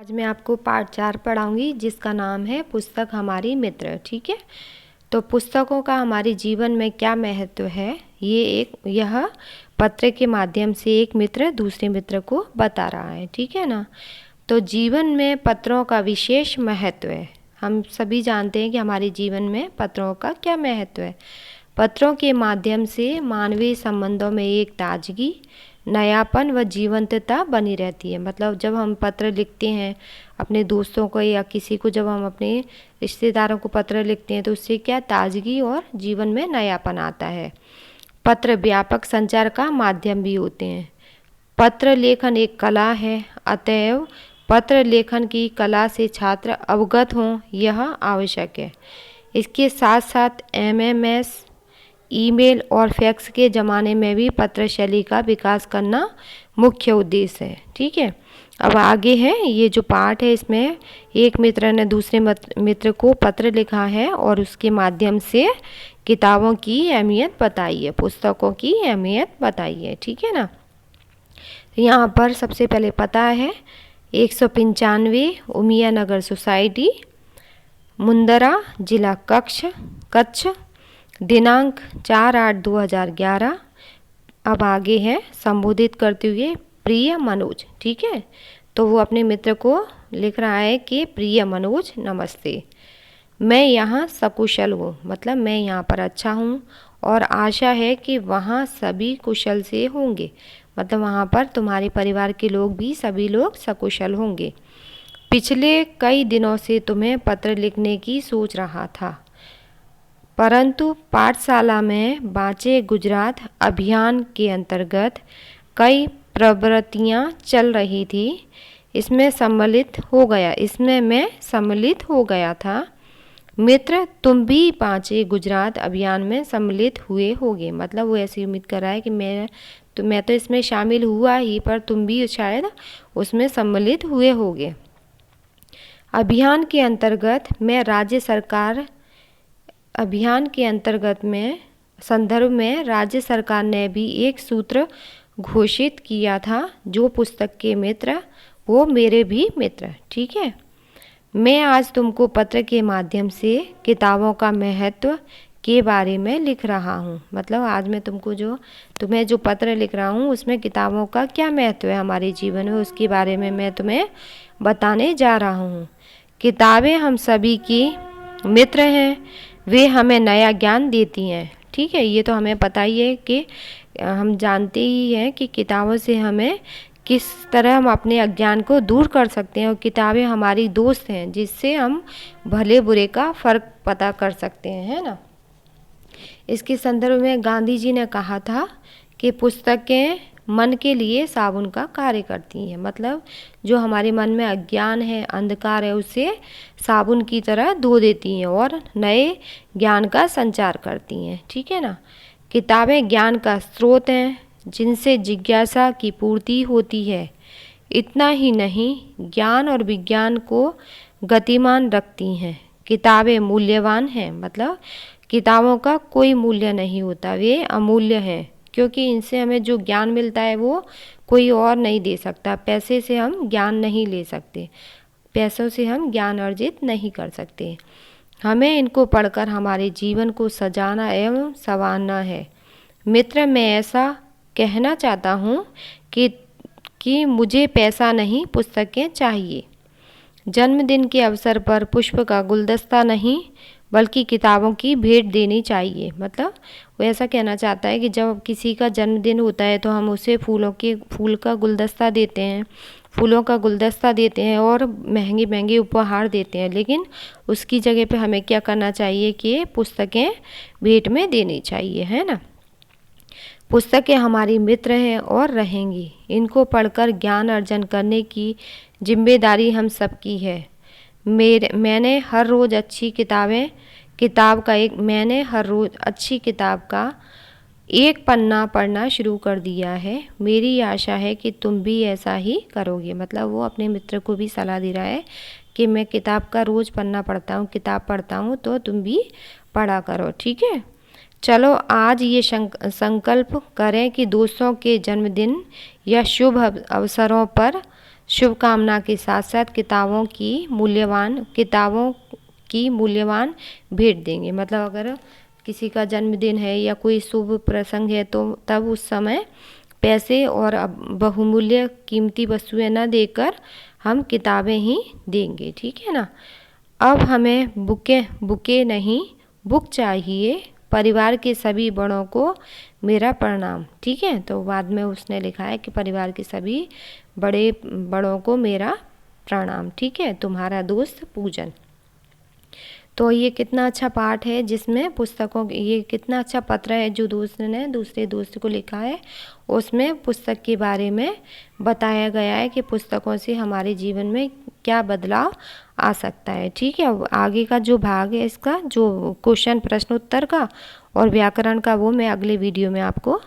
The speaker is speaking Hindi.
आज मैं आपको पार्ट 4 पढ़ाऊंगी जिसका नाम है पुस्तक हमारी मित्र। ठीक है, तो पुस्तकों का हमारे जीवन में क्या महत्व है, यह पत्र के माध्यम से एक मित्र दूसरे मित्र को बता रहा है। ठीक है ना। तो जीवन में पत्रों का विशेष महत्व है। हम सभी जानते हैं कि हमारे जीवन में पत्रों का क्या महत्व है। पत्रों के माध्यम से मानवीय संबंधों में एक ताजगी, नयापन व जीवंतता बनी रहती है। मतलब जब हम पत्र लिखते हैं अपने दोस्तों को या किसी को, जब हम अपने रिश्तेदारों को पत्र लिखते हैं तो उससे क्या ताजगी और जीवन में नयापन आता है। पत्र व्यापक संचार का माध्यम भी होते हैं। पत्र लेखन एक कला है, अतएव पत्र लेखन की कला से छात्र अवगत हों यह आवश्यक है। इसके साथ साथ एमएमएस, ईमेल और फैक्स के ज़माने में भी पत्र शैली का विकास करना मुख्य उद्देश्य है। ठीक है, अब आगे है ये जो पाठ है, इसमें एक मित्र ने दूसरे मित्र को पत्र लिखा है और उसके माध्यम से किताबों की अहमियत बताई है, पुस्तकों की अहमियत बताई है। ठीक है ना। यहाँ पर सबसे पहले पता है 195 उमिया नगर सोसाइटी, मुंदरा, जिला कच्छ, दिनांक 4/8/2011। अब आगे है संबोधित करते हुए प्रिय मनोज। ठीक है, तो वो अपने मित्र को लिख रहा है कि प्रिय मनोज नमस्ते, मैं यहाँ सकुशल हूँ, मतलब मैं यहाँ पर अच्छा हूँ और आशा है कि वहाँ सभी कुशल से होंगे, मतलब वहाँ पर तुम्हारे परिवार के लोग भी सभी लोग सकुशल होंगे। पिछले कई दिनों से तुम्हें पत्र लिखने की सोच रहा था, परंतु पाठशाला में बाँचे गुजरात अभियान के अंतर्गत कई प्रवृत्तियाँ चल रही थी, इसमें मैं सम्मिलित हो गया था। मित्र, तुम भी बाँचे गुजरात अभियान में सम्मिलित हुए होगे, मतलब वो ऐसी उम्मीद कर रहा है कि मैं तो इसमें शामिल हुआ ही, पर तुम भी शायद उसमें सम्मिलित हुए होगे। अभियान के अंतर्गत संदर्भ में राज्य सरकार ने भी एक सूत्र घोषित किया था, जो पुस्तक के मित्र वो मेरे भी मित्र। ठीक है, मैं आज तुमको पत्र के माध्यम से किताबों का महत्व के बारे में लिख रहा हूँ। मतलब आज मैं तुम्हें जो पत्र लिख रहा हूँ उसमें किताबों का क्या महत्व है हमारे जीवन में, उसके बारे में मैं तुम्हें बताने जा रहा हूँ। किताबें हम सभी की मित्र हैं, वे हमें नया ज्ञान देती हैं। ठीक है, ये तो हमें पता ही है कि हम जानते ही हैं कि किताबों से हमें किस तरह हम अपने अज्ञान को दूर कर सकते हैं, और किताबें हमारी दोस्त हैं जिससे हम भले बुरे का फ़र्क पता कर सकते हैं, है ना। इसके संदर्भ में गांधी जी ने कहा था कि पुस्तकें मन के लिए साबुन का कार्य करती हैं। मतलब जो हमारे मन में अज्ञान है, अंधकार है, उसे साबुन की तरह धो देती हैं और नए ज्ञान का संचार करती हैं। ठीक है ना। किताबें ज्ञान का स्रोत हैं जिनसे जिज्ञासा की पूर्ति होती है। इतना ही नहीं, ज्ञान और विज्ञान को गतिमान रखती हैं। किताबें मूल्यवान हैं, मतलब किताबों का कोई मूल्य नहीं होता, वे अमूल्य हैं, क्योंकि इनसे हमें जो ज्ञान मिलता है वो कोई और नहीं दे सकता। पैसे से हम ज्ञान नहीं ले सकते, पैसों से हम ज्ञान अर्जित नहीं कर सकते। हमें इनको पढ़कर हमारे जीवन को सजाना एवं संवारना है। मित्र, मैं ऐसा कहना चाहता हूँ कि मुझे पैसा नहीं, पुस्तकें चाहिए। जन्मदिन के अवसर पर पुष्प का गुलदस्ता नहीं बल्कि किताबों की भेंट देनी चाहिए। मतलब वो ऐसा कहना चाहता है कि जब किसी का जन्मदिन होता है तो हम उसे फूलों का गुलदस्ता देते हैं और महंगे महंगे उपहार देते हैं, लेकिन उसकी जगह पे हमें क्या करना चाहिए कि पुस्तकें भेंट में देनी चाहिए, है ना। पुस्तकें हमारी मित्र हैं और रहेंगी। इनको पढ़कर ज्ञान अर्जन करने की जिम्मेदारी हम सबकी है। मैंने हर रोज़ अच्छी किताब का एक पन्ना पढ़ना शुरू कर दिया है। मेरी आशा है कि तुम भी ऐसा ही करोगे। मतलब वो अपने मित्र को भी सलाह दे रहा है कि मैं किताब का रोज़ पढ़ता हूँ, तो तुम भी पढ़ा करो। ठीक है, चलो आज ये संकल्प करें कि दोस्तों के जन्मदिन या शुभ अवसरों पर शुभकामना के साथ साथ किताबों की मूल्यवान भेंट देंगे। मतलब अगर किसी का जन्मदिन है या कोई शुभ प्रसंग है तो तब उस समय पैसे और बहुमूल्य कीमती वस्तुएं न देकर हम किताबें ही देंगे, ठीक है ना। अब हमें बुके नहीं बुक चाहिए, परिवार के सभी बड़ों को मेरा प्रणाम, ठीक है। तो बाद में उसने लिखा है कि परिवार के सभी बड़ों को मेरा प्रणाम, ठीक है। तुम्हारा दोस्त पूजन। तो ये कितना अच्छा पाठ है जिसमें ये कितना अच्छा पत्र है जो दोस्त ने दूसरे दोस्त को लिखा है। उसमें पुस्तक के बारे में बताया गया है कि पुस्तकों से हमारे जीवन में क्या बदलाव आ सकता है, ठीक है। आगे का जो भाग है इसका, जो क्वेश्चन प्रश्न उत्तर का और व्याकरण का, वो मैं अगले वीडियो में आपको